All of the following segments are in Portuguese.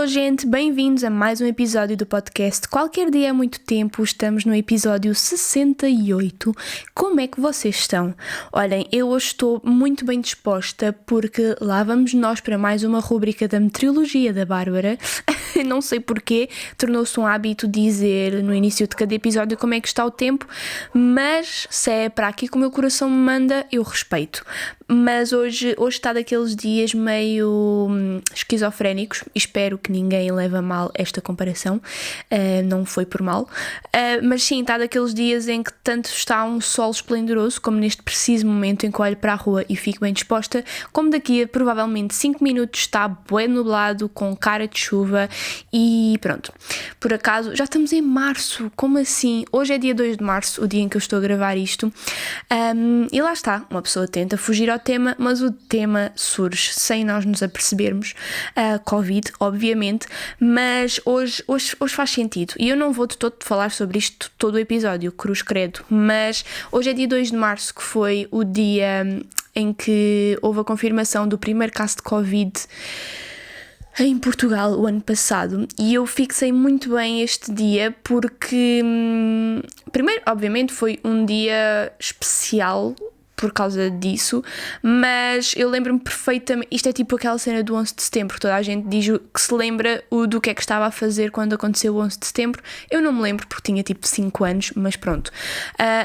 Alô gente, bem-vindos a mais um episódio do podcast Qualquer Dia é Muito Tempo. Estamos no episódio 68. Como é que vocês estão? Olhem, eu hoje estou muito bem disposta porque lá vamos nós para mais uma rubrica da meteorologia da Bárbara. Não sei porquê, tornou-se um hábito dizer no início de cada episódio como é que está o tempo, mas se é para aqui que o meu coração me manda, eu respeito. Mas hoje está daqueles dias meio esquizofrénicos, espero que ninguém leve a mal esta comparação, não foi por mal, mas sim, está daqueles dias em que tanto está um sol esplendoroso, como neste preciso momento em que olho para a rua e fico bem disposta, como daqui a provavelmente 5 minutos está bué nublado, com cara de chuva e pronto. Por acaso, já estamos em março, como assim? Hoje é dia 2 de março, o dia em que eu estou a gravar isto, e lá está, uma pessoa tenta fugir ao tema, mas o tema surge sem nós nos apercebermos. Covid, obviamente, mas hoje faz sentido. E eu não vou de todo falar sobre isto todo o episódio, cruz credo, mas hoje é dia 2 de março, que foi o dia em que houve a confirmação do primeiro caso de Covid em Portugal o ano passado, e eu fixei muito bem este dia porque, primeiro, obviamente, foi um dia especial por causa disso, mas eu lembro-me perfeitamente, isto é tipo aquela cena do 11 de setembro, toda a gente diz que se lembra do que é que estava a fazer quando aconteceu o 11 de setembro, eu não me lembro porque tinha tipo 5 anos, mas pronto.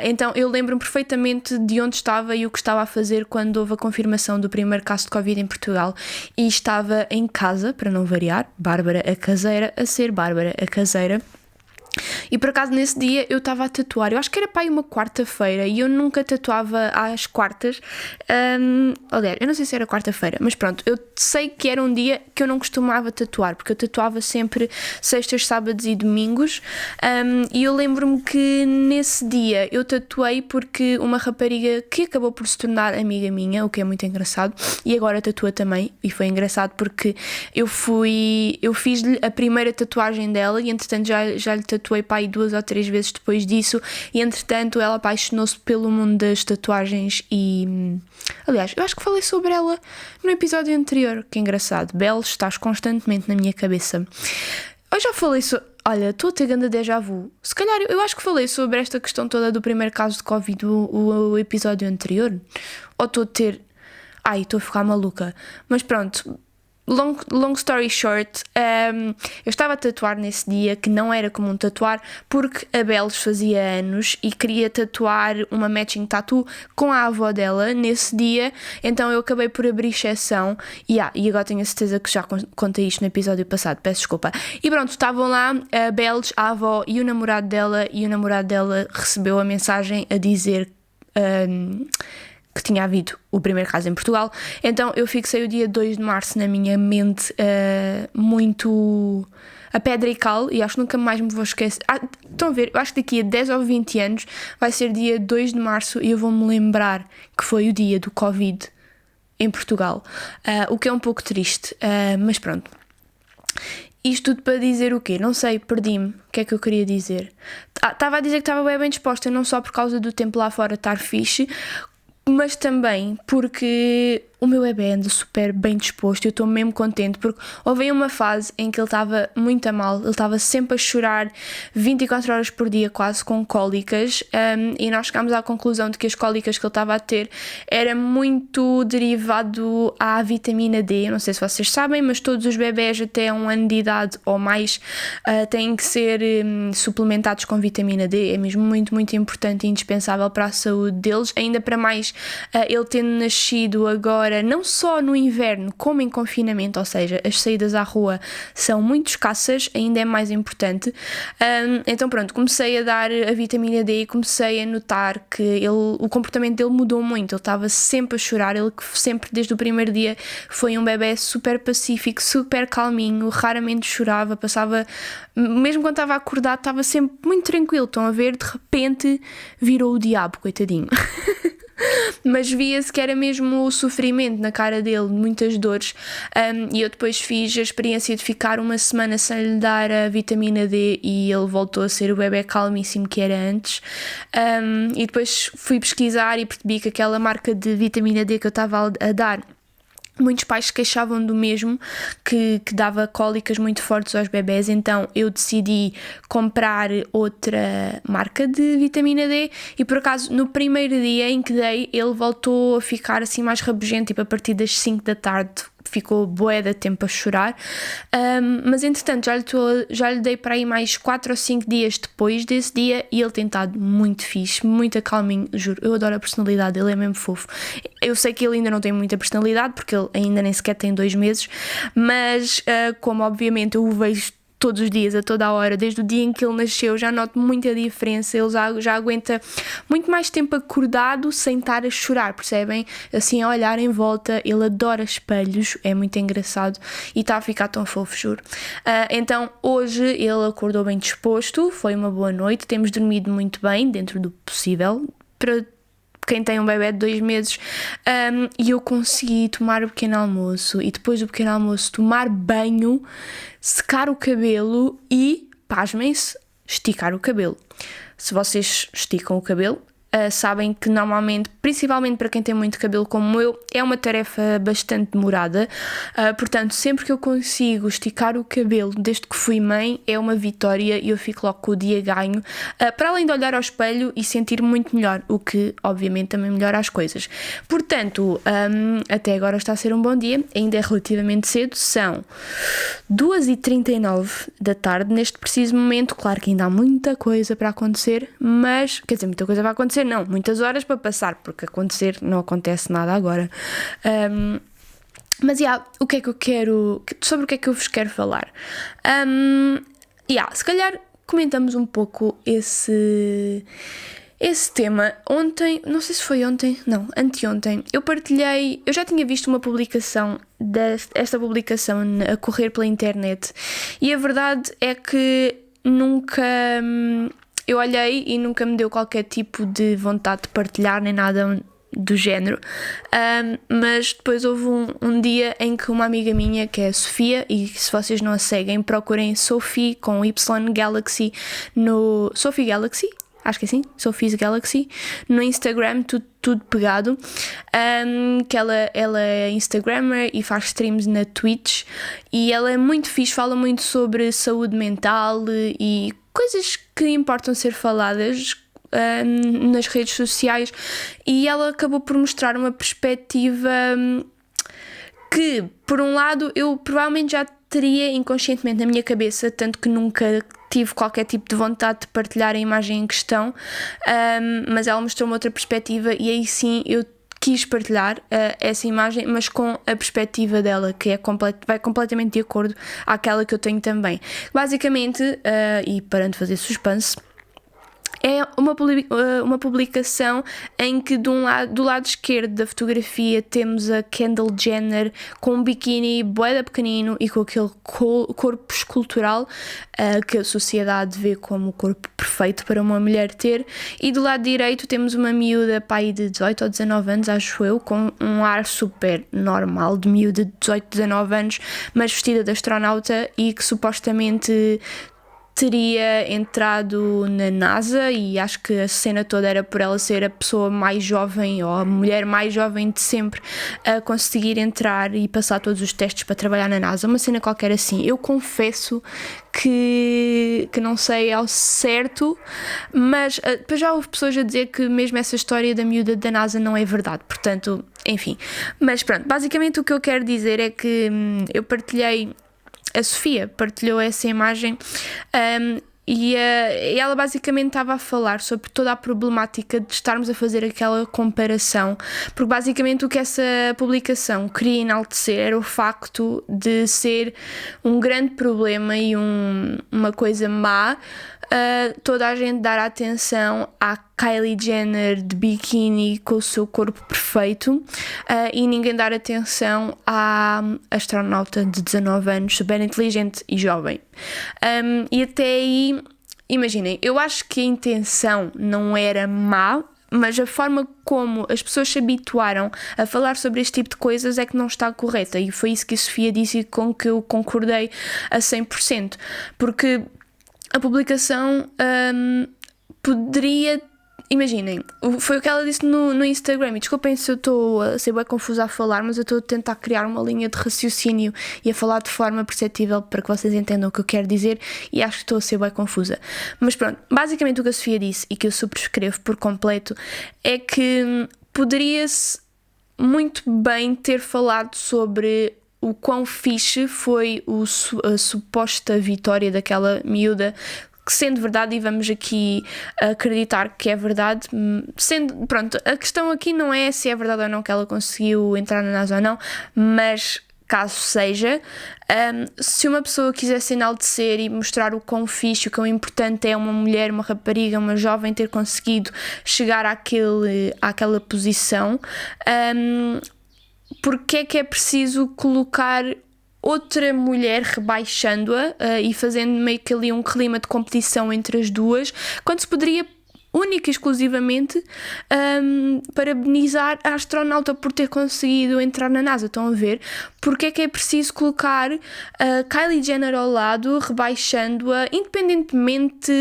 Então eu lembro-me perfeitamente de onde estava e o que estava a fazer quando houve a confirmação do primeiro caso de Covid em Portugal, e estava em casa, para não variar, Bárbara a caseira, a ser Bárbara a caseira. E por acaso nesse dia eu estava a tatuar, eu acho que era para aí uma quarta-feira e eu nunca tatuava às quartas, aliás, eu não sei se era quarta-feira, mas pronto, eu sei que era um dia que eu não costumava tatuar, porque eu tatuava sempre sextas, sábados e domingos, e eu lembro-me que nesse dia eu tatuei porque uma rapariga que acabou por se tornar amiga minha, o que é muito engraçado, e agora tatua também, e foi engraçado porque eu fiz-lhe a primeira tatuagem dela e entretanto já lhe tatuei para aí 2 ou 3 vezes depois disso, e entretanto ela apaixonou-se pelo mundo das tatuagens e, aliás, eu acho que falei sobre ela no episódio anterior, que engraçado, Bel, estás constantemente na minha cabeça. Eu já falei sobre... Olha, estou a ter grande déjà vu. Se calhar, eu acho que falei sobre esta questão toda do primeiro caso de Covid o episódio anterior, ou estou a ter... Ai, estou a ficar maluca, mas pronto... Long story short, eu estava a tatuar nesse dia, que não era comum tatuar, porque a Belos fazia anos e queria tatuar uma matching tattoo com a avó dela nesse dia, então eu acabei por abrir exceção, e agora tenho a certeza que já contei isto no episódio passado, peço desculpa. E pronto, estavam lá a Belos, a avó e o namorado dela, e o namorado dela recebeu a mensagem a dizer... que tinha havido o primeiro caso em Portugal, então eu fixei o dia 2 de março na minha mente muito a pedra e cal, e acho que nunca mais me vou esquecer. Estão a ver, eu acho que daqui a 10 ou 20 anos vai ser dia 2 de março e eu vou-me lembrar que foi o dia do Covid em Portugal, o que é um pouco triste, mas pronto. Isto tudo para dizer o quê? Não sei, perdi-me. O que é que eu queria dizer? Estava a dizer que estava bem disposta, não só por causa do tempo lá fora estar fixe, mas também porque o meu bebê anda super bem disposto e eu estou mesmo contente, porque houve uma fase em que ele estava muito a mal, ele estava sempre a chorar 24 horas por dia, quase com cólicas, e nós chegámos à conclusão de que as cólicas que ele estava a ter era muito derivado à vitamina D. Eu não sei se vocês sabem, mas todos os bebés até 1 ano de idade ou mais têm que ser suplementados com vitamina D, é mesmo muito, muito importante e indispensável para a saúde deles, ainda para mais ele tendo nascido agora não só no inverno como em confinamento, ou seja, as saídas à rua são muito escassas, ainda é mais importante. Então pronto, comecei a dar a vitamina D e comecei a notar que o comportamento dele mudou muito, ele estava sempre a chorar, ele que sempre desde o primeiro dia foi um bebé super pacífico, super calminho, raramente chorava, passava, mesmo quando estava acordado, estava sempre muito tranquilo. Estão a ver, de repente virou o diabo, coitadinho. Mas via-se que era mesmo o sofrimento na cara dele, muitas dores, e eu depois fiz a experiência de ficar 1 semana sem lhe dar a vitamina D e ele voltou a ser o bebé calmíssimo que era antes, e depois fui pesquisar e percebi que aquela marca de vitamina D que eu estava a dar Muitos pais se queixavam do mesmo, que dava cólicas muito fortes aos bebés, então eu decidi comprar outra marca de vitamina D e por acaso no primeiro dia em que dei ele voltou a ficar assim mais rabugento, tipo a partir das 5 da tarde ficou bué de tempo a chorar, mas entretanto já lhe dei para aí mais 4 ou 5 dias depois desse dia e ele tem estado muito fixe, muito calminho, juro, eu adoro a personalidade dele, é mesmo fofo. Eu sei que ele ainda não tem muita personalidade porque ele ainda nem sequer tem 2 meses, mas como obviamente eu o vejo todos os dias, a toda a hora, desde o dia em que ele nasceu, já noto muita diferença. Ele já aguenta muito mais tempo acordado sem estar a chorar, percebem? Assim, a olhar em volta, ele adora espelhos, é muito engraçado e está a ficar tão fofo, juro. Então, hoje ele acordou bem disposto, foi uma boa noite, temos dormido muito bem, dentro do possível, para quem tem um bebé de 2 meses, e eu consegui tomar o pequeno almoço e depois do pequeno almoço tomar banho, secar o cabelo e, pasmem-se, esticar o cabelo. Se vocês esticam o cabelo, sabem que normalmente, principalmente para quem tem muito cabelo como eu, é uma tarefa bastante demorada, portanto sempre que eu consigo esticar o cabelo desde que fui mãe é uma vitória e eu fico logo com o dia ganho, para além de olhar ao espelho e sentir muito melhor, o que obviamente também melhora as coisas. Portanto, até agora está a ser um bom dia, ainda é relativamente cedo, são 2h39 da tarde neste preciso momento. Claro que ainda há muita coisa para acontecer, mas, quer dizer, muita coisa vai acontecer não, muitas horas para passar, porque acontecer não acontece nada agora. Mas o que é que eu quero, sobre o que é que eu vos quero falar? Se calhar comentamos um pouco esse tema. Ontem, não sei se foi ontem, não, anteontem, eu já tinha visto uma publicação esta publicação a correr pela internet e a verdade é que nunca... Eu olhei e nunca me deu qualquer tipo de vontade de partilhar nem nada do género, mas depois houve um dia em que uma amiga minha, que é a Sofia, e se vocês não a seguem, procurem Sophie com Y Galaxy no Sophie Galaxy, acho que é assim, Sophie's Galaxy, no Instagram, tudo pegado, que ela é Instagrammer e faz streams na Twitch e ela é muito fixe, fala muito sobre saúde mental e coisas que importam ser faladas nas redes sociais, e ela acabou por mostrar uma perspectiva que, por um lado, eu provavelmente já teria inconscientemente na minha cabeça, tanto que nunca tive qualquer tipo de vontade de partilhar a imagem em questão, mas ela mostrou-me outra perspectiva e aí sim eu quis partilhar essa imagem, mas com a perspectiva dela, que vai completamente de acordo àquela que eu tenho também. Basicamente, e parando de fazer suspense, é uma publicação em que do lado esquerdo da fotografia temos a Kendall Jenner com um biquíni bué pequenino e com aquele corpo escultural que a sociedade vê como o corpo perfeito para uma mulher ter, e do lado direito temos uma miúda pai de 18 ou 19 anos, acho eu, com um ar super normal de miúda de 18, 19 anos, mas vestida de astronauta e que supostamente teria entrado na NASA, e acho que a cena toda era por ela ser a pessoa mais jovem ou a mulher mais jovem de sempre a conseguir entrar e passar todos os testes para trabalhar na NASA, uma cena qualquer assim. Eu confesso que não sei ao certo, mas depois já houve pessoas a dizer que mesmo essa história da miúda da NASA não é verdade, portanto, enfim. Mas pronto, basicamente o que eu quero dizer é que eu partilhei, a Sofia partilhou essa imagem e ela basicamente estava a falar sobre toda a problemática de estarmos a fazer aquela comparação, porque basicamente o que essa publicação queria enaltecer era o facto de ser um grande problema e uma coisa má, toda a gente dar atenção à Kylie Jenner de biquíni com o seu corpo perfeito, e ninguém dar atenção à astronauta de 19 anos, super inteligente e jovem. E até aí, imaginem, eu acho que a intenção não era má, mas a forma como as pessoas se habituaram a falar sobre este tipo de coisas é que não está correta, e foi isso que a Sofia disse e com que eu concordei a 100%, porque a publicação poderia... imaginem, foi o que ela disse no Instagram, e desculpem se eu estou a ser bem confusa a falar, mas eu estou a tentar criar uma linha de raciocínio e a falar de forma perceptível para que vocês entendam o que eu quero dizer, e acho que estou a ser bem confusa. Mas pronto, basicamente o que a Sofia disse, e que eu subscrevo por completo, é que poderia-se muito bem ter falado sobre o quão fixe foi a suposta vitória daquela miúda, que sendo verdade, e vamos aqui acreditar que é verdade, pronto, a questão aqui não é se é verdade ou não que ela conseguiu entrar na NASA ou não, mas caso seja, se uma pessoa quisesse enaltecer e mostrar o quão fixe, o quão importante é uma mulher, uma rapariga, uma jovem ter conseguido chegar àquela posição, porque é que é preciso colocar outra mulher rebaixando-a e fazendo meio que ali um clima de competição entre as duas, quando se poderia única e exclusivamente parabenizar a astronauta por ter conseguido entrar na NASA? Estão a ver? Porque é que é preciso colocar Kylie Jenner ao lado, rebaixando-a, independentemente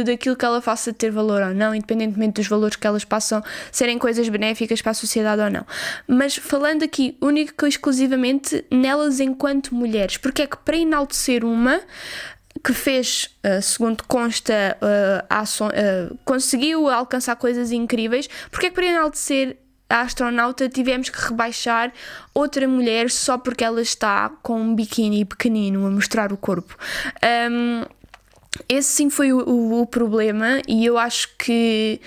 daquilo que ela faça ter valor ou não, independentemente dos valores que elas passam serem coisas benéficas para a sociedade ou não. Mas falando aqui única e exclusivamente nelas enquanto mulheres, porque é que para enaltecer uma que fez, segundo consta, conseguiu alcançar coisas incríveis, porque é que para enaltecer a astronauta tivemos que rebaixar outra mulher só porque ela está com um biquíni pequenino a mostrar o corpo? Esse sim foi o problema, e eu acho que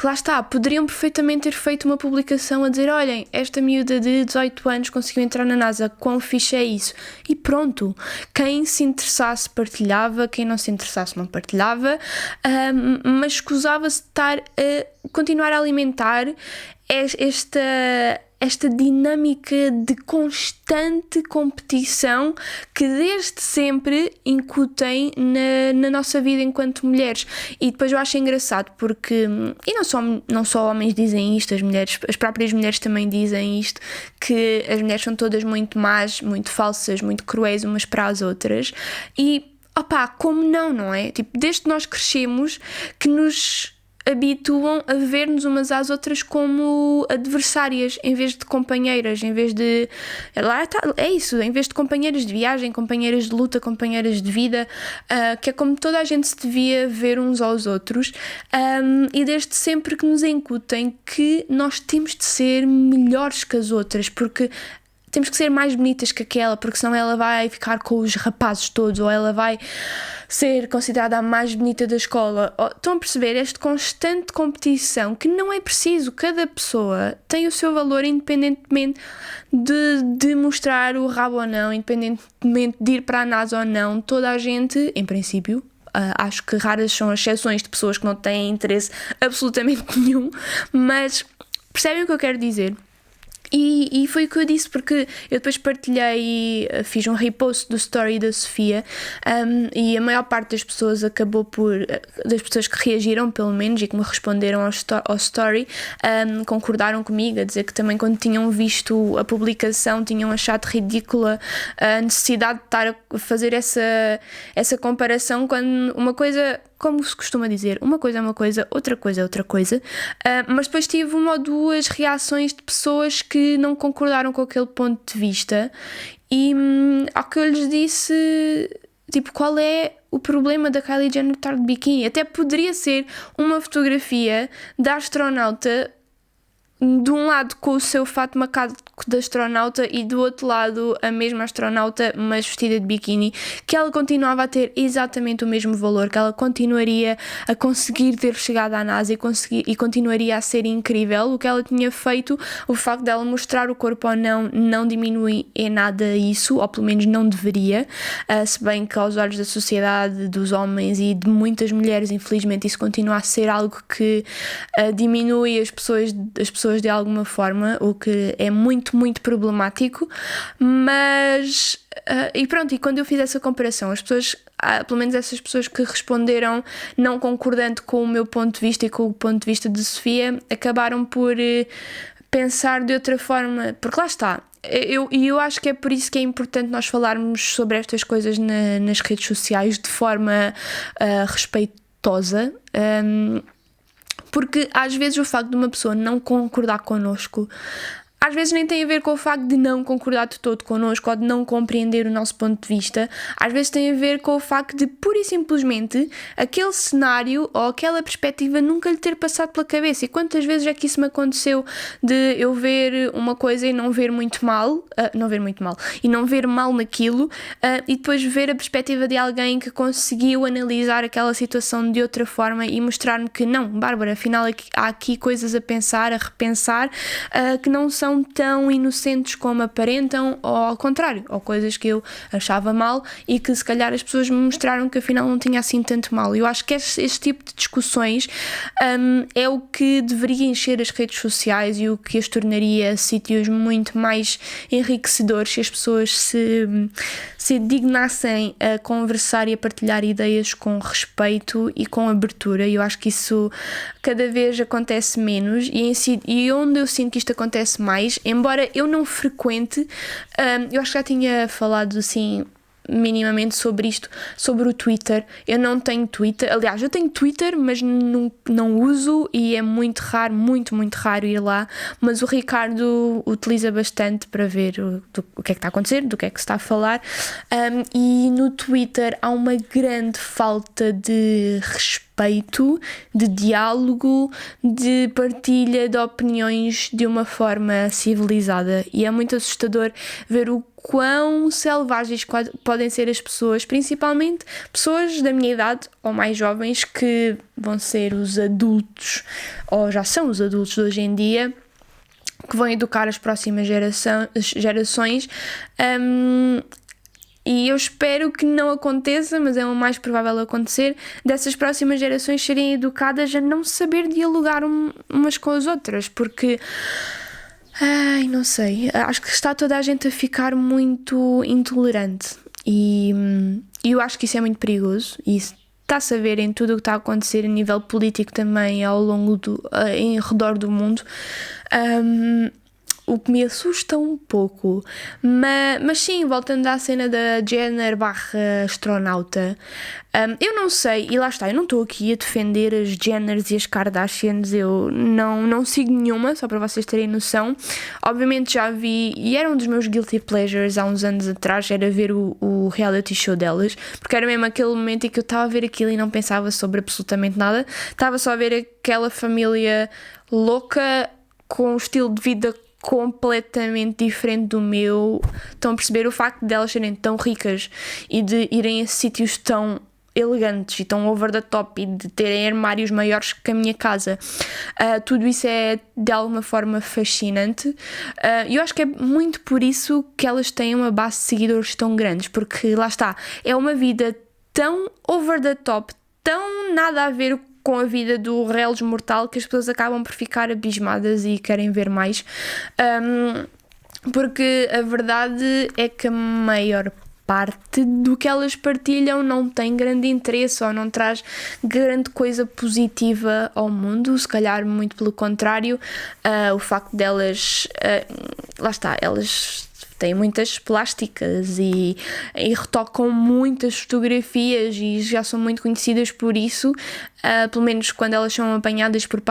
lá está, poderiam perfeitamente ter feito uma publicação a dizer: olhem, esta miúda de 18 anos conseguiu entrar na NASA, quão fixe é isso? E pronto, quem se interessasse partilhava, quem não se interessasse não partilhava, mas escusava-se de estar a continuar a alimentar esta dinâmica de constante competição que desde sempre incutem na nossa vida enquanto mulheres. E depois eu acho engraçado porque, e não só homens dizem isto, as próprias mulheres também dizem isto, que as mulheres são todas muito más, muito falsas, muito cruéis umas para as outras, e opá, como não é? Tipo, desde que nós crescemos que nos habituam a ver-nos umas às outras como adversárias em vez de companheiras, em vez de... é isso, em vez de companheiras de viagem, companheiras de luta, companheiras de vida, que é como toda a gente se devia ver uns aos outros, e desde sempre que nos incutem que nós temos de ser melhores que as outras, porque temos que ser mais bonitas que aquela, porque senão ela vai ficar com os rapazes todos, ou ela vai ser considerada a mais bonita da escola. Estão a perceber? Esta constante competição que não é preciso. Cada pessoa tem o seu valor independentemente de mostrar o rabo ou não, independentemente de ir para a NASA ou não. Toda a gente, em princípio, acho que raras são as exceções de pessoas que não têm interesse absolutamente nenhum, mas percebem o que eu quero dizer? E foi o que eu disse, porque eu depois partilhei, fiz um repost do story da Sofia, e a maior parte das pessoas das pessoas que reagiram pelo menos e que me responderam ao story, concordaram comigo, a dizer que também quando tinham visto a publicação tinham achado ridícula a necessidade de estar a fazer essa comparação, quando uma coisa, como se costuma dizer, uma coisa é uma coisa, outra coisa é outra coisa, mas depois tive uma ou duas reações de pessoas que não concordaram com aquele ponto de vista, e ao que eu lhes disse, tipo, qual é o problema da Kylie Jenner estar de biquíni? Até poderia ser uma fotografia da astronauta de um lado com o seu fato macaco de astronauta e do outro lado a mesma astronauta, mas vestida de biquíni, que ela continuava a ter exatamente o mesmo valor, que ela continuaria a conseguir ter chegado à NASA e continuaria a ser incrível. O que ela tinha feito, o facto dela mostrar o corpo ou não diminui em nada isso, ou pelo menos não deveria, se bem que aos olhos da sociedade, dos homens e de muitas mulheres, infelizmente isso continua a ser algo que diminui as pessoas de alguma forma, o que é muito, muito problemático. Mas e pronto, e quando eu fiz essa comparação, as pessoas, pelo menos essas pessoas que responderam não concordando com o meu ponto de vista e com o ponto de vista de Sofia, acabaram por pensar de outra forma, porque lá está, eu acho que é por isso que é importante nós falarmos sobre estas coisas nas redes sociais de forma respeitosa, Porque às vezes o facto de uma pessoa não concordar connosco, às vezes nem tem a ver com o facto de não concordar de todo connosco ou de não compreender o nosso ponto de vista. Às vezes tem a ver com o facto de, pura e simplesmente, aquele cenário ou aquela perspectiva nunca lhe ter passado pela cabeça. E quantas vezes é que isso me aconteceu de eu ver uma coisa e não ver muito mal, e não ver mal naquilo, e depois ver a perspectiva de alguém que conseguiu analisar aquela situação de outra forma e mostrar-me que não, Bárbara, afinal há aqui coisas a pensar, a repensar, que não são tão inocentes como aparentam, ou ao contrário, ou coisas que eu achava mal e que se calhar as pessoas me mostraram que afinal não tinha assim tanto mal. Eu acho que este tipo de discussões é o que deveria encher as redes sociais e o que as tornaria sítios muito mais enriquecedores se as pessoas se dignassem a conversar e a partilhar ideias com respeito e com abertura. Eu acho que isso cada vez acontece menos e onde eu sinto que isto acontece mais, embora eu não frequente, eu acho que já tinha falado assim minimamente sobre isto, sobre o Twitter. Eu não tenho Twitter, aliás eu tenho Twitter, mas não uso e é muito raro, muito raro ir lá, mas o Ricardo utiliza bastante para ver o que é que está a acontecer, do que é que se está a falar, e no Twitter há uma grande falta de respeito, de diálogo, de partilha de opiniões de uma forma civilizada, e é muito assustador ver o quão selvagens podem ser as pessoas, principalmente pessoas da minha idade ou mais jovens que vão ser os adultos, ou já são os adultos de hoje em dia, que vão educar as próximas gerações. E eu espero que não aconteça, mas é o mais provável acontecer, dessas próximas gerações serem educadas a não saber dialogar umas com as outras, porque não sei, acho que está toda a gente a ficar muito intolerante e eu acho que isso é muito perigoso e isso está-se a ver em tudo o que está a acontecer a nível político também ao longo em redor do mundo, o que me assusta um pouco, mas sim, voltando à cena da Jenner / astronauta, eu não sei, e lá está, eu não estou aqui a defender as Jenners e as Kardashians, eu não sigo nenhuma, só para vocês terem noção. Obviamente já vi, e era um dos meus guilty pleasures há uns anos atrás, era ver o reality show delas, porque era mesmo aquele momento em que eu estava a ver aquilo e não pensava sobre absolutamente nada, estava só a ver aquela família louca com um estilo de vida completamente diferente do meu. Estão a perceber o facto de elas serem tão ricas e de irem a sítios tão elegantes e tão over the top e de terem armários maiores que a minha casa. Tudo isso é de alguma forma fascinante. Eu acho que é muito por isso que elas têm uma base de seguidores tão grandes, porque lá está, é uma vida tão over the top, tão nada a ver com a vida do Reles mortal, que as pessoas acabam por ficar abismadas e querem ver mais, porque a verdade é que a maior parte do que elas partilham não tem grande interesse ou não traz grande coisa positiva ao mundo, se calhar muito pelo contrário. O facto delas, lá está, elas têm muitas plásticas e retocam muitas fotografias e já são muito conhecidas por isso, pelo menos quando elas são apanhadas por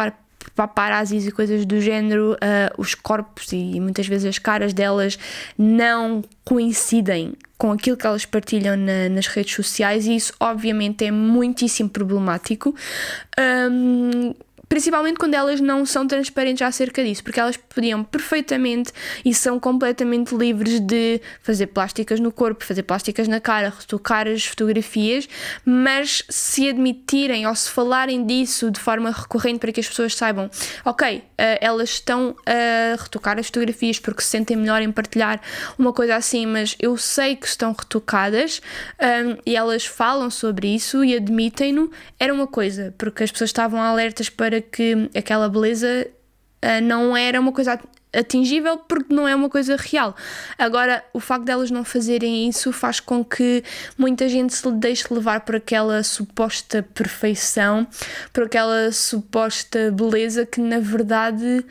paparazzis e coisas do género, os corpos e muitas vezes as caras delas não coincidem com aquilo que elas partilham nas redes sociais, e isso obviamente é muitíssimo problemático, principalmente quando elas não são transparentes acerca disso, porque elas podiam perfeitamente e são completamente livres de fazer plásticas no corpo, fazer plásticas na cara, retocar as fotografias, mas se admitirem ou se falarem disso de forma recorrente para que as pessoas saibam, ok, elas estão a retocar as fotografias porque se sentem melhor em partilhar uma coisa assim, mas eu sei que estão retocadas, e elas falam sobre isso e admitem-no, era uma coisa, porque as pessoas estavam alertas para que aquela beleza não era uma coisa atingível, porque não é uma coisa real. Agora, o facto de elas não fazerem isso faz com que muita gente se deixe levar por aquela suposta perfeição, por aquela suposta beleza que na verdade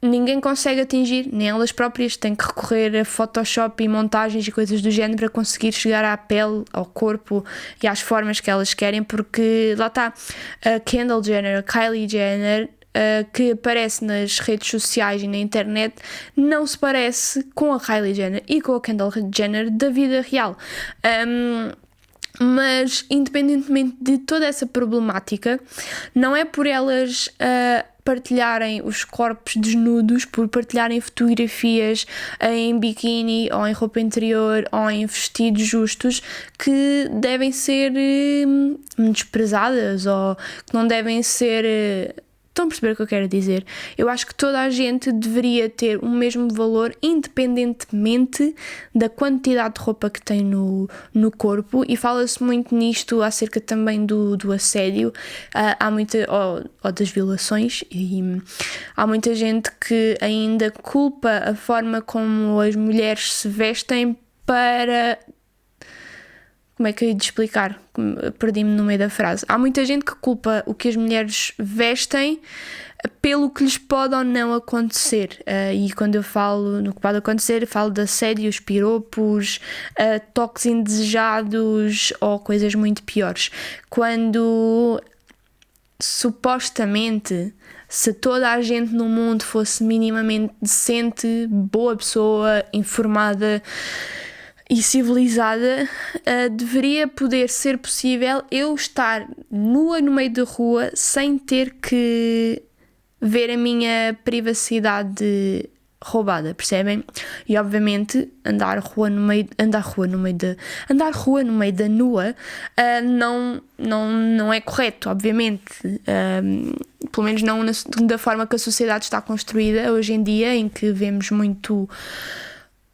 ninguém consegue atingir, nem elas próprias, têm que recorrer a Photoshop e montagens e coisas do género para conseguir chegar à pele, ao corpo e às formas que elas querem, porque lá está, a Kendall Jenner, a Kylie Jenner, que aparece nas redes sociais e na internet, não se parece com a Kylie Jenner e com a Kendall Jenner da vida real. Mas independentemente de toda essa problemática, não é por elas partilharem os corpos desnudos, por partilharem fotografias em biquíni ou em roupa interior ou em vestidos justos, que devem ser desprezadas ou que não devem ser... Estão a perceber o que eu quero dizer? Eu acho que toda a gente deveria ter o mesmo valor, independentemente da quantidade de roupa que tem no corpo, e fala-se muito nisto acerca também do assédio, ou das violações, e há muita gente que ainda culpa a forma como as mulheres se vestem para... Como é que eu ia te explicar? Perdi-me no meio da frase. Há muita gente que culpa o que as mulheres vestem pelo que lhes pode ou não acontecer. E quando eu falo no que pode acontecer, falo de assédios, piropos, toques indesejados ou coisas muito piores. Quando supostamente, se toda a gente no mundo fosse minimamente decente, boa pessoa, informada e civilizada, deveria poder ser possível eu estar nua no meio da rua sem ter que ver a minha privacidade roubada, percebem? E obviamente andar rua no meio da nua não é correto, obviamente, pelo menos não da forma que a sociedade está construída hoje em dia, em que vemos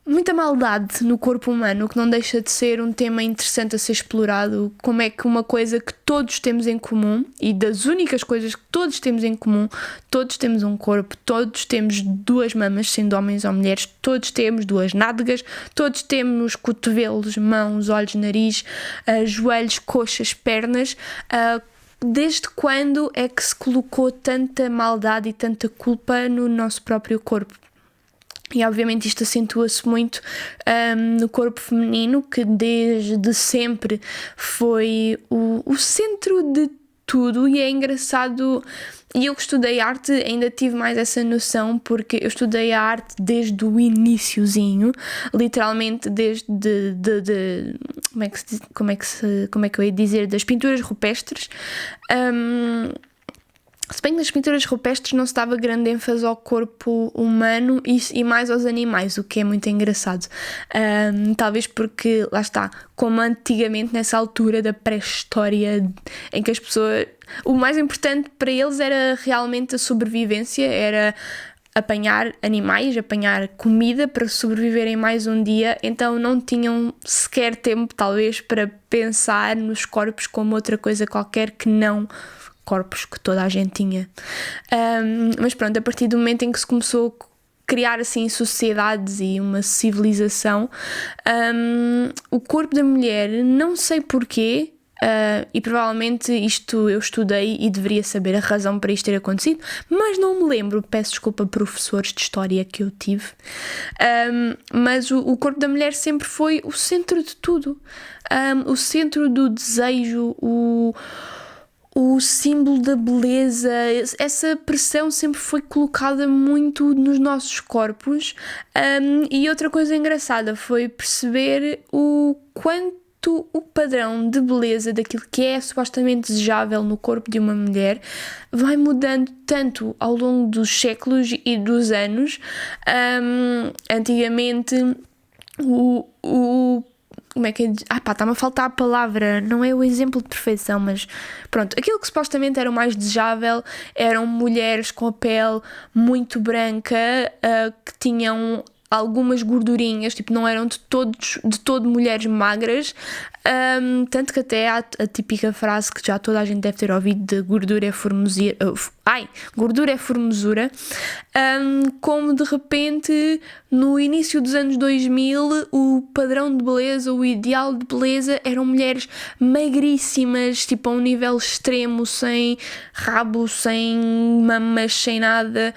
muita maldade no corpo humano, que não deixa de ser um tema interessante a ser explorado. Como é que uma coisa que todos temos em comum, e das únicas coisas que todos temos em comum, todos temos um corpo, todos temos duas mamas, sendo homens ou mulheres, todos temos duas nádegas, todos temos cotovelos, mãos, olhos, nariz, joelhos, coxas, pernas. Desde quando é que se colocou tanta maldade e tanta culpa no nosso próprio corpo? E obviamente isto acentua-se muito no corpo feminino, que desde sempre foi o centro de tudo. E é engraçado, e eu que estudei arte ainda tive mais essa noção, porque eu estudei a arte desde o iniciozinho, literalmente desde como é que eu ia dizer, das pinturas rupestres. Se bem que nas pinturas rupestres não se dava grande ênfase ao corpo humano e mais aos animais, o que é muito engraçado. Talvez porque, lá está, como antigamente, nessa altura da pré-história, em que as pessoas... O mais importante para eles era realmente a sobrevivência, era apanhar animais, apanhar comida para sobreviverem mais um dia, então não tinham sequer tempo, talvez, para pensar nos corpos como outra coisa qualquer que não... corpos que toda a gente tinha. Mas pronto, a partir do momento em que se começou a criar assim sociedades e uma civilização, o corpo da mulher, não sei porquê, e provavelmente isto eu estudei e deveria saber a razão para isto ter acontecido, mas não me lembro, peço desculpa, professores de história que eu tive, mas o corpo da mulher sempre foi o centro de tudo, o centro do desejo, o símbolo da beleza. Essa pressão sempre foi colocada muito nos nossos corpos. E outra coisa engraçada foi perceber o quanto o padrão de beleza daquilo que é supostamente desejável no corpo de uma mulher vai mudando tanto ao longo dos séculos e dos anos. Antigamente como é que é? Está-me a faltar a palavra, não é o exemplo de perfeição, mas pronto, aquilo que supostamente era o mais desejável eram mulheres com a pele muito branca, que tinham algumas gordurinhas, tipo, não eram de todo mulheres magras, tanto que até há a típica frase que já toda a gente deve ter ouvido de gordura é formosura, como de repente no início dos anos 2000 o padrão de beleza, o ideal de beleza eram mulheres magríssimas, tipo a um nível extremo, sem rabo, sem mamas, sem nada.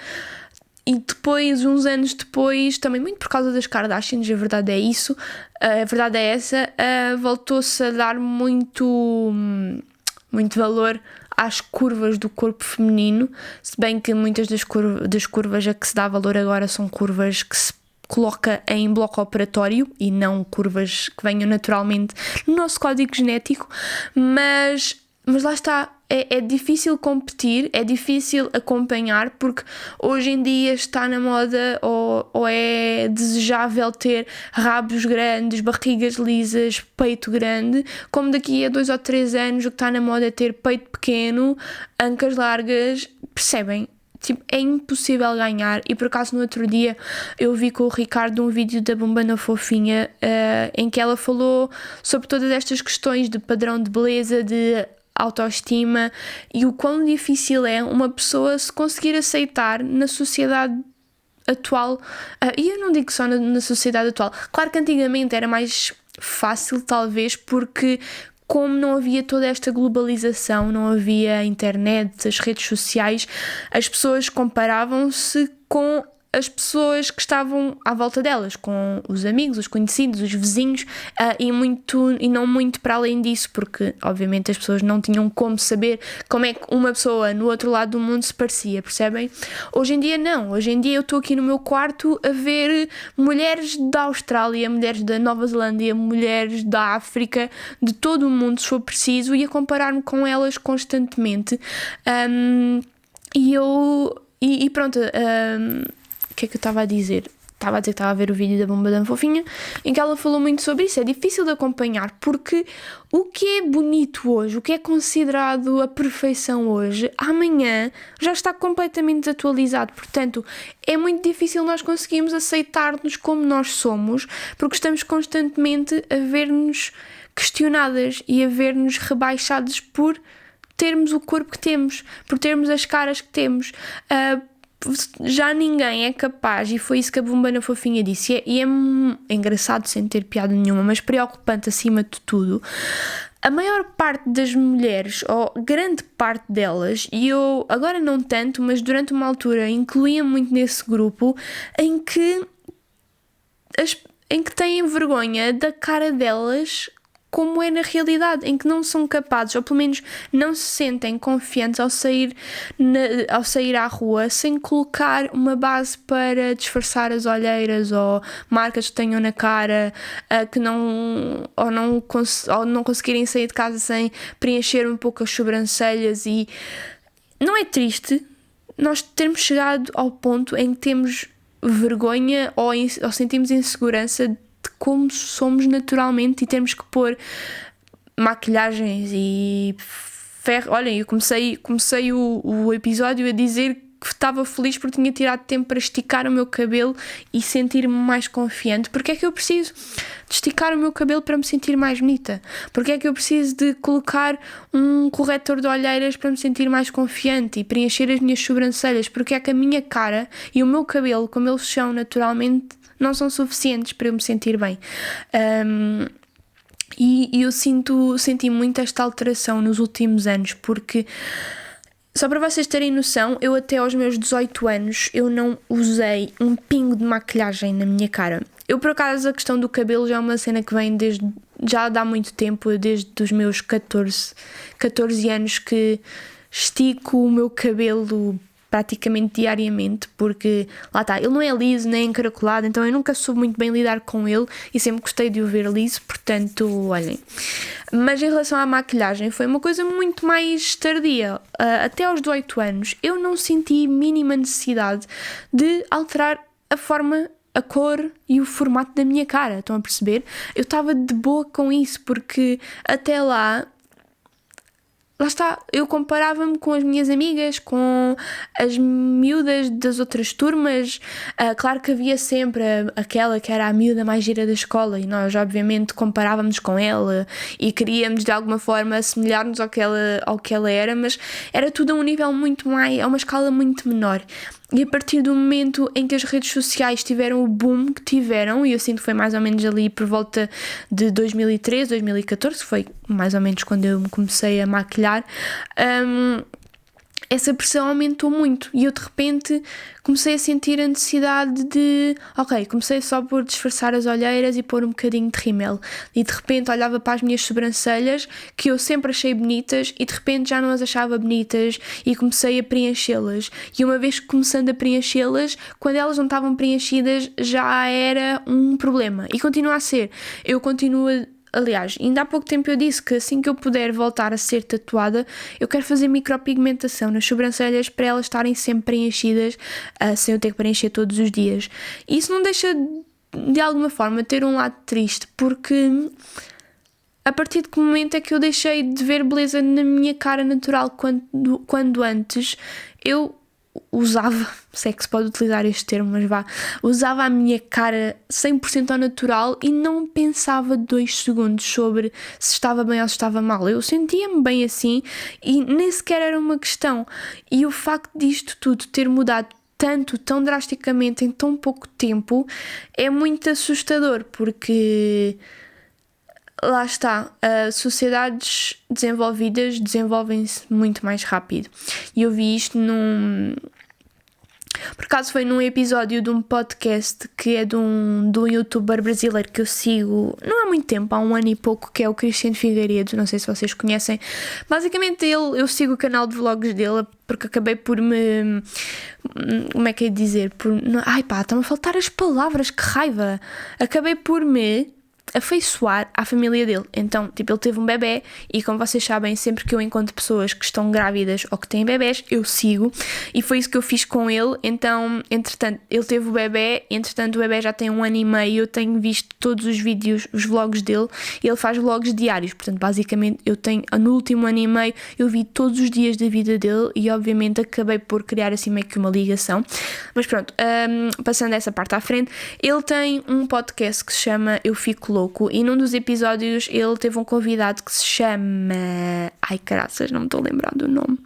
E depois, uns anos depois, também muito por causa das Kardashians, a verdade é isso, a verdade é essa, voltou-se a dar muito valor às curvas do corpo feminino, se bem que muitas das curvas a que se dá valor agora são curvas que se coloca em bloco operatório e não curvas que venham naturalmente no nosso código genético, mas lá está, é difícil competir, é difícil acompanhar, porque hoje em dia está na moda ou é desejável ter rabos grandes, barrigas lisas, peito grande, como daqui a 2 ou 3 anos o que está na moda é ter peito pequeno, ancas largas, percebem? Tipo, é impossível ganhar. E por acaso no outro dia eu vi com o Ricardo um vídeo da Bombana Fofinha em que ela falou sobre todas estas questões de padrão de beleza, de autoestima e o quão difícil é uma pessoa se conseguir aceitar na sociedade atual. E eu não digo só na sociedade atual, claro que antigamente era mais fácil talvez, porque como não havia toda esta globalização, não havia a internet, as redes sociais, as pessoas comparavam-se com as pessoas que estavam à volta delas, com os amigos, os conhecidos, os vizinhos, e não muito para além disso, porque obviamente as pessoas não tinham como saber como é que uma pessoa no outro lado do mundo se parecia, percebem? Hoje em dia não, hoje em dia eu estou aqui no meu quarto a ver mulheres da Austrália, mulheres da Nova Zelândia, mulheres da África, de todo o mundo se for preciso, e a comparar-me com elas constantemente. E pronto, o que é que eu estava a dizer? Estava a dizer que estava a ver o vídeo da Bombadão Fofinha, em que ela falou muito sobre isso. É difícil de acompanhar, porque o que é bonito hoje, o que é considerado a perfeição hoje, amanhã já está completamente desatualizado. Portanto, é muito difícil nós conseguirmos aceitar-nos como nós somos, porque estamos constantemente a ver-nos questionadas e a ver-nos rebaixados por termos o corpo que temos, por termos as caras que temos. Já ninguém é capaz, e foi isso que a Bombana Fofinha disse, e é engraçado sem ter piada nenhuma, mas preocupante acima de tudo. A maior parte das mulheres, ou grande parte delas, e eu agora não tanto, mas durante uma altura incluía muito nesse grupo, em que têm vergonha da cara delas como é na realidade, em que não são capazes, ou pelo menos não se sentem confiantes ao sair à rua sem colocar uma base para disfarçar as olheiras ou marcas que tenham na cara, ou não conseguirem sair de casa sem preencher um pouco as sobrancelhas. E não é triste nós termos chegado ao ponto em que temos vergonha ou sentimos insegurança de como somos naturalmente e temos que pôr maquilhagens e ferro. Olhem, eu comecei o episódio a dizer que estava feliz porque tinha tirado tempo para esticar o meu cabelo e sentir-me mais confiante. Porque é que eu preciso de esticar o meu cabelo para me sentir mais bonita? Porque é que eu preciso de colocar um corretor de olheiras para me sentir mais confiante e preencher as minhas sobrancelhas? Porque é que a minha cara e o meu cabelo, como eles são naturalmente, não são suficientes para eu me sentir bem. E eu senti muito esta alteração nos últimos anos, porque, só para vocês terem noção, eu até aos meus 18 anos eu não usei um pingo de maquilhagem na minha cara. Eu, por acaso, a questão do cabelo já é uma cena que vem já há muito tempo, desde os meus 14 anos que estico o meu cabelo praticamente diariamente, porque lá está, ele não é liso nem encaracolado, então eu nunca soube muito bem lidar com ele e sempre gostei de o ver liso, portanto, olhem. Mas em relação à maquilhagem foi uma coisa muito mais tardia. Até aos 18 anos eu não senti mínima necessidade de alterar a forma, a cor e o formato da minha cara, estão a perceber? Eu estava de boa com isso, porque até lá está, eu comparava-me com as minhas amigas, com as miúdas das outras turmas. Claro que havia sempre aquela que era a miúda mais gira da escola e nós obviamente comparávamos com ela e queríamos de alguma forma assemelhar-nos ao que ela era, mas era tudo a um nível muito mais, a uma escala muito menor. E a partir do momento em que as redes sociais tiveram o boom que tiveram, e eu sinto que foi mais ou menos ali por volta de 2013, 2014, foi mais ou menos quando eu me comecei a maquilhar, essa pressão aumentou muito e eu de repente comecei a sentir a necessidade de, comecei só por disfarçar as olheiras e pôr um bocadinho de rímel e de repente olhava para as minhas sobrancelhas que eu sempre achei bonitas e de repente já não as achava bonitas e comecei a preenchê-las e uma vez começando a preenchê-las, quando elas não estavam preenchidas já era um problema e continua a ser, aliás, ainda há pouco tempo eu disse que assim que eu puder voltar a ser tatuada, eu quero fazer micropigmentação nas sobrancelhas para elas estarem sempre preenchidas, sem eu ter que preencher todos os dias. E isso não deixa de alguma forma ter um lado triste, porque a partir de que momento é que eu deixei de ver beleza na minha cara natural quando antes eu usava, se é que se pode utilizar este termo, mas usava a minha cara 100% ao natural e não pensava 2 segundos sobre se estava bem ou se estava mal. Eu sentia-me bem assim e nem sequer era uma questão. E o facto disto tudo ter mudado tão drasticamente em tão pouco tempo é muito assustador, porque lá está, sociedades desenvolvidas desenvolvem-se muito mais rápido. E eu vi isto por acaso foi num episódio de um podcast que é de um youtuber brasileiro que eu sigo não há muito tempo, há 1 ano e pouco, que é o Cristiano Figueiredo, não sei se vocês conhecem. Basicamente eu sigo o canal de vlogs dele porque acabei por como é que é de dizer? Estão a faltar as palavras, que raiva! Acabei por me afeiçoar à família dele. Então, ele teve um bebé e, como vocês sabem, sempre que eu encontro pessoas que estão grávidas ou que têm bebés, eu sigo, e foi isso que eu fiz com ele. Então, entretanto, ele teve o bebé, entretanto o bebé já tem 1 ano e meio, eu tenho visto todos os vídeos, os vlogs dele, e ele faz vlogs diários, portanto, basicamente, no último ano e meio, eu vi todos os dias da vida dele e, obviamente, acabei por criar assim meio que uma ligação. Mas pronto, passando essa parte à frente, ele tem um podcast que se chama Eu Fico Louco, e num dos episódios ele teve um convidado que se chama... Ai, caraças, não me estou a lembrar do nome.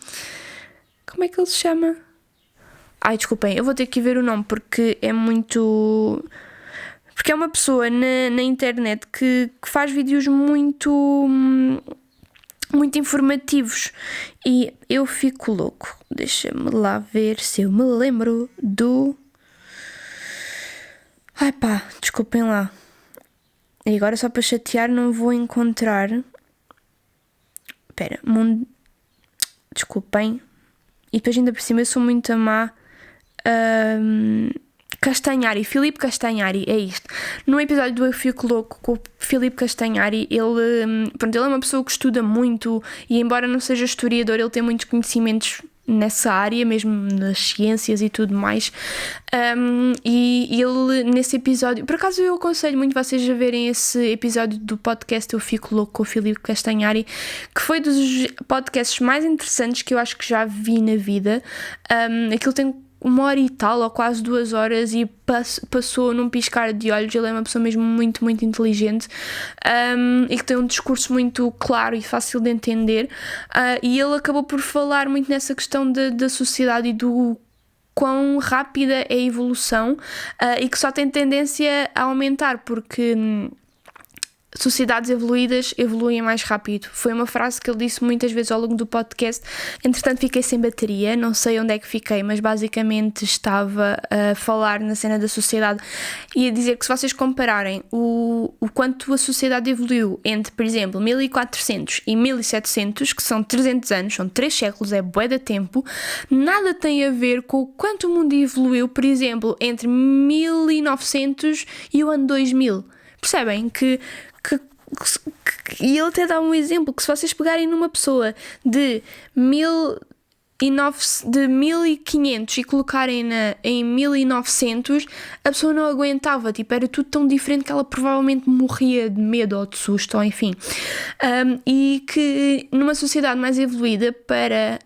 Como é que ele se chama? Ai, desculpem, eu vou ter que ver o nome porque é muito... Porque é uma pessoa na internet que faz vídeos muito informativos e eu fico louco. Deixa-me lá ver se eu me lembro do... Desculpem lá. E agora só para chatear não vou encontrar... Desculpem. E depois ainda por cima eu sou muito má. Castanhari, Filipe Castanhari, é isto. No episódio do Eu Fico Louco com o Filipe Castanhari, ele é uma pessoa que estuda muito e, embora não seja historiador, ele tem muitos conhecimentos nessa área, mesmo nas ciências e tudo mais. E ele, nesse episódio, por acaso eu aconselho muito vocês a verem esse episódio do podcast Eu Fico Louco com o Filipe Castanhari, que foi dos podcasts mais interessantes que eu acho que já vi na vida. Aquilo tem 1 hora e tal, ou quase 2 horas, e passou num piscar de olhos. Ele é uma pessoa mesmo muito, muito inteligente, e que tem um discurso muito claro e fácil de entender, e ele acabou por falar muito nessa questão da sociedade e do quão rápida é a evolução, e que só tem tendência a aumentar, porque sociedades evoluídas evoluem mais rápido. Foi uma frase que ele disse muitas vezes ao longo do podcast. Entretanto fiquei sem bateria, não sei onde é que fiquei, mas basicamente estava a falar na cena da sociedade e a dizer que se vocês compararem o quanto a sociedade evoluiu entre, por exemplo, 1400 e 1700, que são 300 anos, são 3 séculos, é bué de tempo, nada tem a ver com o quanto o mundo evoluiu, por exemplo, entre 1900 e o ano 2000. Percebem que e ele até dá um exemplo, que se vocês pegarem numa pessoa de 1500 e colocarem-na em 1900, a pessoa não aguentava, era tudo tão diferente que ela provavelmente morria de medo ou de susto, ou enfim. E que numa sociedade mais evoluída, para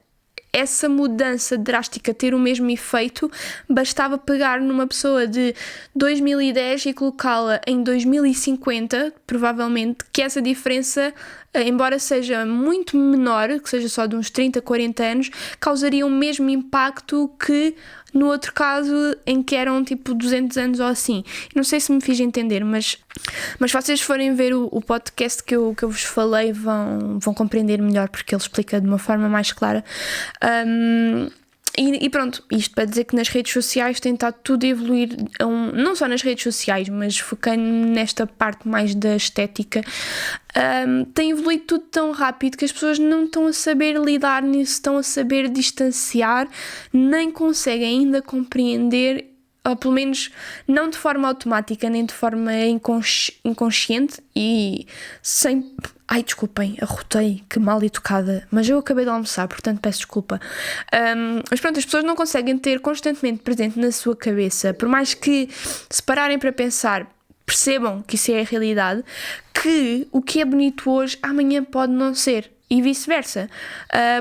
essa mudança drástica ter o mesmo efeito, bastava pegar numa pessoa de 2010 e colocá-la em 2050, provavelmente, que essa diferença embora seja muito menor, que seja só de uns 30, 40 anos, causaria o mesmo impacto que no outro caso em que eram tipo 200 anos ou assim. Não sei se me fiz entender, mas se vocês forem ver o podcast que eu vos falei, vão compreender melhor, porque ele explica de uma forma mais clara. E pronto, isto para dizer que nas redes sociais tem estado tudo a evoluir, não só nas redes sociais, mas focando nesta parte mais da estética, tem evoluído tudo tão rápido que as pessoas não estão a saber lidar nisso, estão a saber distanciar, nem conseguem ainda compreender, ou pelo menos não de forma automática, nem de forma inconsciente e sem... Ai, desculpem, arrotei, que mal educada, mas eu acabei de almoçar, portanto peço desculpa. Mas pronto, as pessoas não conseguem ter constantemente presente na sua cabeça, por mais que se pararem para pensar, percebam que isso é a realidade, que o que é bonito hoje, amanhã pode não ser. E vice-versa.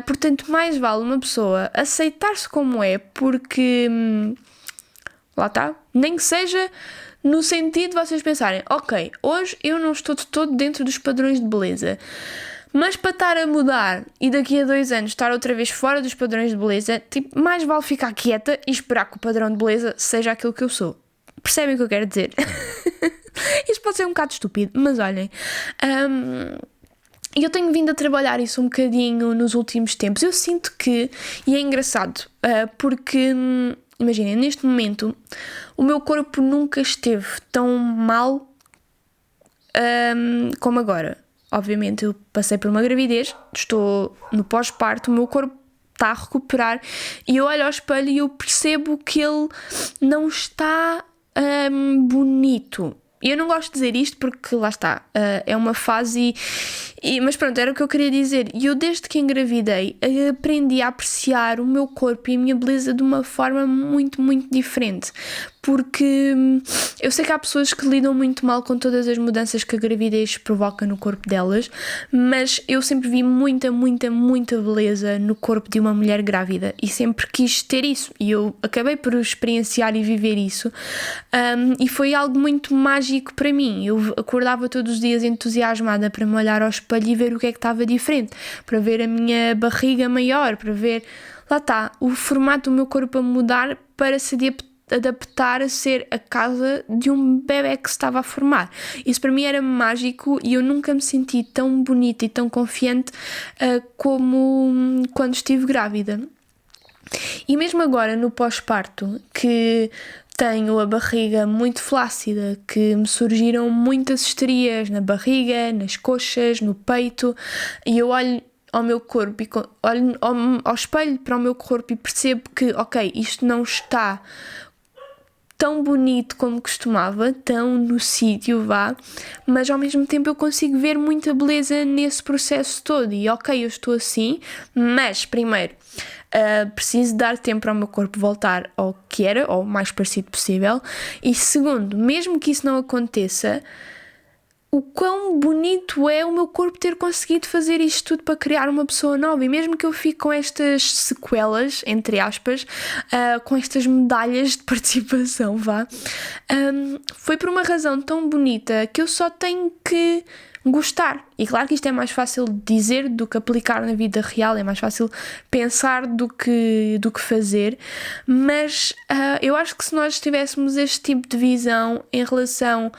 Portanto, mais vale uma pessoa aceitar-se como é, porque... lá está, nem que seja no sentido de vocês pensarem, ok, hoje eu não estou de todo dentro dos padrões de beleza, mas para estar a mudar e daqui a 2 anos estar outra vez fora dos padrões de beleza, tipo, mais vale ficar quieta e esperar que o padrão de beleza seja aquilo que eu sou. Percebem o que eu quero dizer? Isto pode ser um bocado estúpido, mas olhem, eu tenho vindo a trabalhar isso um bocadinho nos últimos tempos. Eu sinto que, e é engraçado, porque... imaginem, neste momento o meu corpo nunca esteve tão mal como agora. Obviamente eu passei por uma gravidez, estou no pós-parto, o meu corpo está a recuperar e eu olho ao espelho e eu percebo que ele não está bonito. E eu não gosto de dizer isto porque lá está, é uma fase mas pronto, era o que eu queria dizer. E eu desde que engravidei aprendi a apreciar o meu corpo e a minha beleza de uma forma muito, muito diferente. Porque eu sei que há pessoas que lidam muito mal com todas as mudanças que a gravidez provoca no corpo delas, mas eu sempre vi muita, muita, muita beleza no corpo de uma mulher grávida e sempre quis ter isso. E eu acabei por experienciar e viver isso. E foi algo muito mágico para mim. Eu acordava todos os dias entusiasmada para me olhar ao espelho e ver o que é que estava diferente, para ver a minha barriga maior, para ver, lá está, o formato do meu corpo a mudar para se adaptar a ser a casa de um bebé que se estava a formar. Isso para mim era mágico e eu nunca me senti tão bonita e tão confiante como quando estive grávida. E mesmo agora no pós-parto, que tenho a barriga muito flácida, que me surgiram muitas estrias na barriga, nas coxas, no peito, e eu olho ao meu corpo e olho ao espelho para o meu corpo e percebo que, ok, isto não está tão bonito como costumava, tão no sítio, mas ao mesmo tempo eu consigo ver muita beleza nesse processo todo e ok, eu estou assim, mas primeiro preciso dar tempo para o meu corpo voltar ao que era, ou o mais parecido possível, e segundo, mesmo que isso não aconteça, o quão bonito é o meu corpo ter conseguido fazer isto tudo para criar uma pessoa nova. E mesmo que eu fique com estas sequelas, entre aspas, com estas medalhas de participação, foi por uma razão tão bonita que eu só tenho que gostar. E claro que isto é mais fácil de dizer do que aplicar na vida real, é mais fácil pensar do que fazer, mas eu acho que se nós tivéssemos este tipo de visão em relação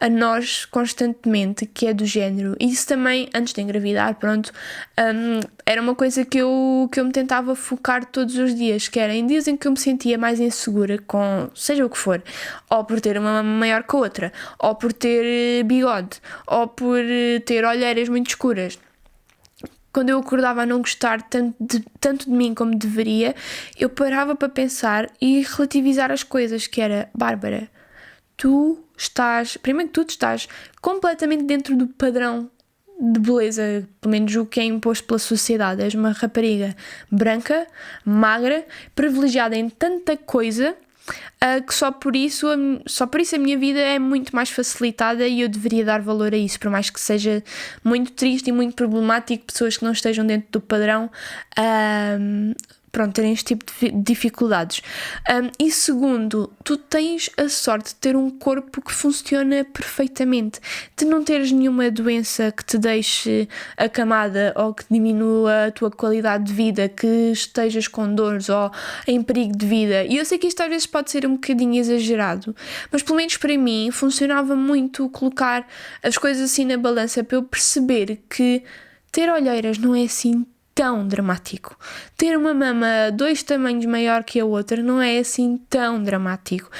a nós constantemente, que é do género, e isso também antes de engravidar, pronto, era uma coisa que eu me tentava focar todos os dias, que era em dias em que eu me sentia mais insegura com seja o que for, ou por ter uma maior que a outra, ou por ter bigode, ou por ter olheiras muito escuras. Quando eu acordava a não gostar tanto de mim como deveria, eu parava para pensar e relativizar as coisas, que era, Bárbara, primeiro que tudo estás completamente dentro do padrão de beleza, pelo menos o que é imposto pela sociedade. És uma rapariga branca, magra, privilegiada em tanta coisa, que só por isso a minha vida é muito mais facilitada e eu deveria dar valor a isso, por mais que seja muito triste e muito problemático pessoas que não estejam dentro do padrão pronto, terem este tipo de dificuldades. E segundo, tu tens a sorte de ter um corpo que funciona perfeitamente, de não teres nenhuma doença que te deixe acamada ou que diminua a tua qualidade de vida, que estejas com dores ou em perigo de vida. E eu sei que isto às vezes pode ser um bocadinho exagerado, mas pelo menos para mim funcionava muito colocar as coisas assim na balança para eu perceber que ter olheiras não é assim tão dramático. Ter uma mama 2 tamanhos maior que a outra não é assim tão dramático.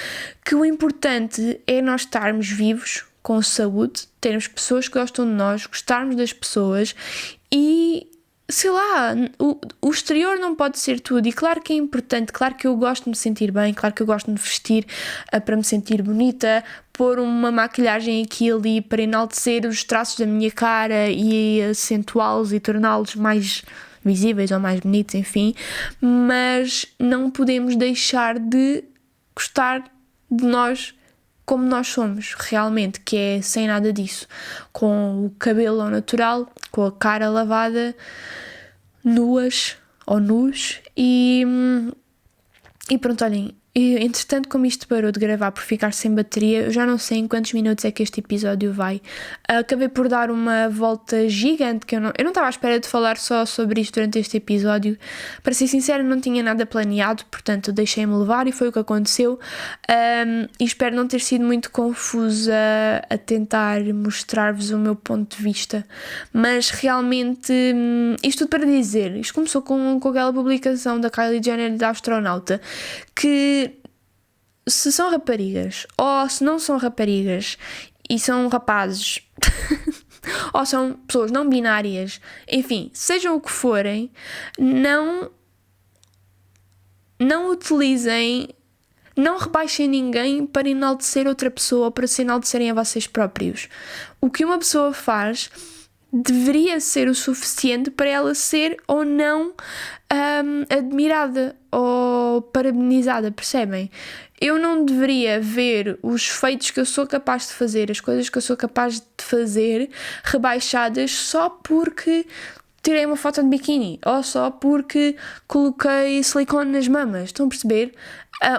Que o importante é nós estarmos vivos, com saúde, termos pessoas que gostam de nós, gostarmos das pessoas e, sei lá, o exterior não pode ser tudo. E claro que é importante, claro que eu gosto de me sentir bem, claro que eu gosto de me vestir para me sentir bonita, pôr uma maquilhagem aqui e ali para enaltecer os traços da minha cara e acentuá-los e torná-los mais visíveis ou mais bonitos, enfim, mas não podemos deixar de gostar de nós como nós somos realmente, que é sem nada disso, com o cabelo ao natural, com a cara lavada, nuas ou nus e pronto, olhem. E, entretanto, como isto parou de gravar por ficar sem bateria, eu já não sei em quantos minutos é que este episódio vai. Acabei por dar uma volta gigante, que eu não estava à espera de falar só sobre isto durante este episódio. Para ser sincera, não tinha nada planeado, portanto deixei-me levar e foi o que aconteceu. E espero não ter sido muito confusa a tentar mostrar-vos o meu ponto de vista. Mas realmente, isto tudo para dizer, isto começou com aquela publicação da Kylie Jenner da astronauta, que se são raparigas ou se não são raparigas e são rapazes ou são pessoas não binárias, enfim, sejam o que forem, não utilizem, não rebaixem ninguém para enaltecer outra pessoa ou para se enaltecerem a vocês próprios. O que uma pessoa faz deveria ser o suficiente para ela ser ou não admirada ou parabenizada, percebem? Eu não deveria ver os feitos que eu sou capaz de fazer, as coisas que eu sou capaz de fazer rebaixadas só porque tirei uma foto de biquíni ou só porque coloquei silicone nas mamas. Estão a perceber?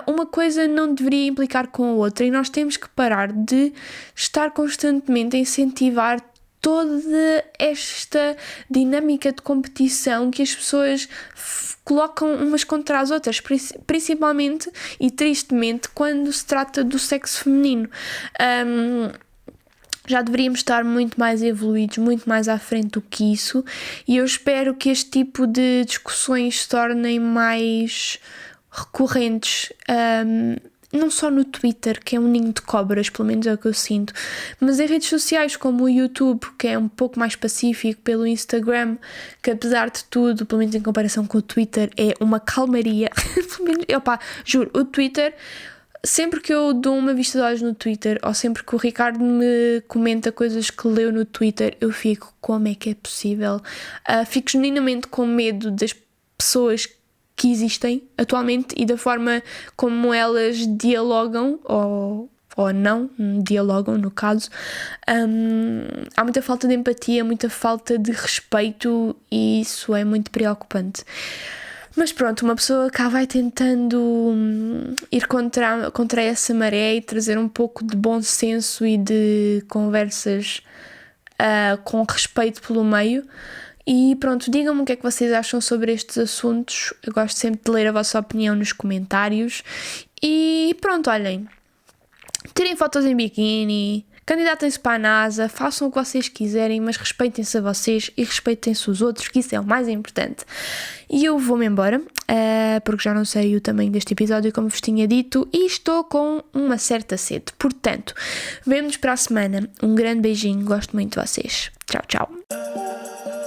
Uma coisa não deveria implicar com a outra e nós temos que parar de estar constantemente a incentivar toda esta dinâmica de competição que as pessoas colocam umas contra as outras, principalmente e tristemente quando se trata do sexo feminino. Já deveríamos estar muito mais evoluídos, muito mais à frente do que isso, e eu espero que este tipo de discussões se tornem mais recorrentes, não só no Twitter, que é um ninho de cobras, pelo menos é o que eu sinto, mas em redes sociais como o YouTube, que é um pouco mais pacífico, pelo Instagram, que apesar de tudo, pelo menos em comparação com o Twitter, é uma calmaria. Juro, o Twitter, sempre que eu dou uma vista de olhos no Twitter, ou sempre que o Ricardo me comenta coisas que leu no Twitter, eu fico, como é que é possível? Fico genuinamente com medo das pessoas que existem atualmente e da forma como elas dialogam ou não dialogam, no caso. Há muita falta de empatia, muita falta de respeito e isso é muito preocupante. Mas pronto, uma pessoa cá vai tentando ir contra essa maré e trazer um pouco de bom senso e de conversas com respeito pelo meio. E pronto, digam-me o que é que vocês acham sobre estes assuntos. Eu gosto sempre de ler a vossa opinião nos comentários. E pronto, olhem, tirem fotos em biquíni, candidatem-se para a NASA, façam o que vocês quiserem, mas respeitem-se a vocês e respeitem-se os outros, que isso é o mais importante. E eu vou-me embora, porque já não sei o tamanho deste episódio, como vos tinha dito, e estou com uma certa sede. Portanto, vemo-nos para a semana. Um grande beijinho, gosto muito de vocês. Tchau, tchau.